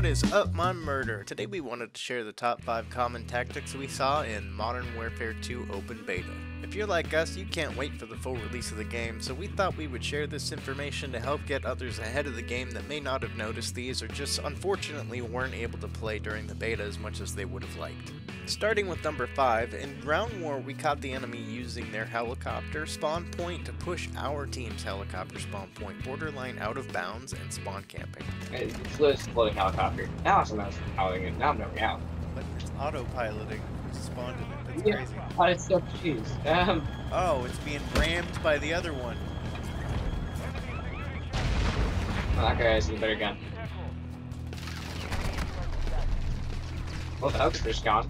What is up, my murder? Today we wanted to share the top 5 common tactics we saw in Modern Warfare 2 Open Beta. If you're like us, you can't wait for the full release of the game, so we thought we would share this information to help get others ahead of the game that may not have noticed these or just unfortunately weren't able to play during the beta as much as they would have liked. Starting with number 5, in Ground War we caught the enemy using their helicopter spawn point to push our team's helicopter spawn point borderline out of bounds and spawn camping. It's literally floating helicopter. Now I'm piloting it. Now I'm knowing out. But it's autopiloting spawned in it. That's Yeah, crazy. but it's still cheese. Oh, it's being rammed by the other one. Oh, that guy has a better gun. Well, the helicopter's gone.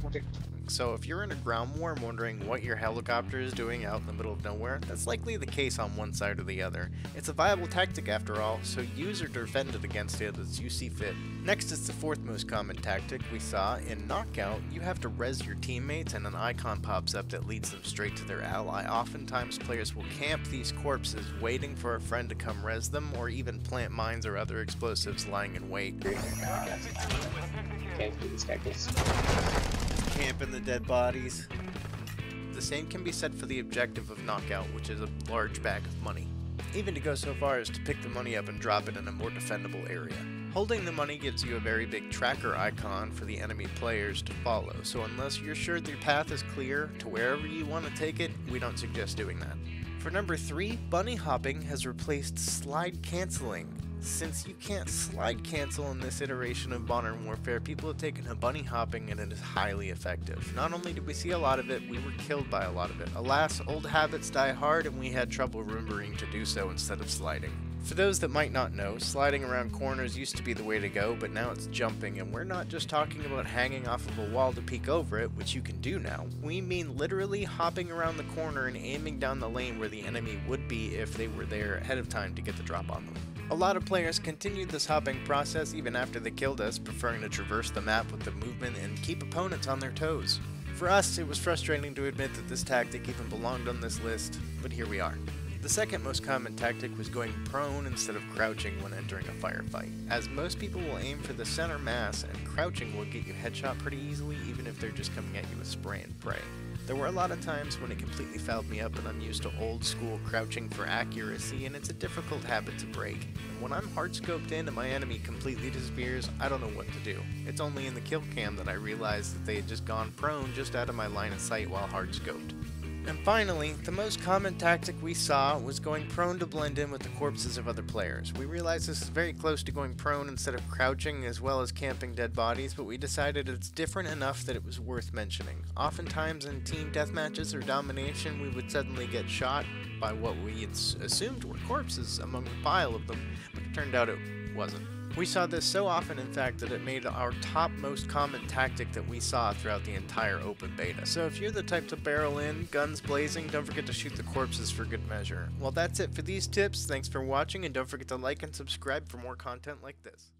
So if you're in a ground war and wondering what your helicopter is doing out in the middle of nowhere, that's likely the case on one side or the other. It's a viable tactic after all, so use or defend it against it as you see fit. Next is the fourth most common tactic we saw. In Knockout, you have to res your teammates and an icon pops up that leads them straight to their ally. Oftentimes players will camp these corpses waiting for a friend to come res them, or even plant mines or other explosives lying in wait. Can't do these tactics. Camping the dead bodies. The same can be said for the objective of Knockout, which is a large bag of money. Even to go so far as to pick the money up and drop it in a more defendable area. Holding the money gives you a very big tracker icon for the enemy players to follow, so unless you're sure your path is clear to wherever you want to take it, we don't suggest doing that. For number 3, bunny hopping has replaced slide canceling. Since you can't slide cancel in this iteration of Modern Warfare, people have taken to bunny hopping and it is highly effective. Not only did we see a lot of it, we were killed by a lot of it. Alas, old habits die hard and we had trouble remembering to do so instead of sliding. For those that might not know, sliding around corners used to be the way to go, but now it's jumping, and we're not just talking about hanging off of a wall to peek over it, which you can do now. We mean literally hopping around the corner and aiming down the lane where the enemy would be if they were there ahead of time to get the drop on them. A lot of players continued this hopping process even after they killed us, preferring to traverse the map with the movement and keep opponents on their toes. For us, it was frustrating to admit that this tactic even belonged on this list, but here we are. The second most common tactic was going prone instead of crouching when entering a firefight, as most people will aim for the center mass and crouching will get you headshot pretty easily even if they're just coming at you with spray and pray. There were a lot of times when it completely fouled me up and I'm used to old school crouching for accuracy and it's a difficult habit to break. And when I'm hard scoped in and my enemy completely disappears, I don't know what to do. It's only in the kill cam that I realized that they had just gone prone just out of my line of sight while hard scoped. And finally, the most common tactic we saw was going prone to blend in with the corpses of other players. We realized this is very close to going prone instead of crouching as well as camping dead bodies, but we decided it's different enough that it was worth mentioning. Oftentimes in team deathmatches or domination, we would suddenly get shot by what we had assumed were corpses among the pile of them, but it turned out it wasn't. We saw this so often, in fact, that it made our top most common tactic that we saw throughout the entire open beta. So if you're the type to barrel in, guns blazing, don't forget to shoot the corpses for good measure. Well, that's it for these tips. Thanks for watching, and don't forget to like and subscribe for more content like this.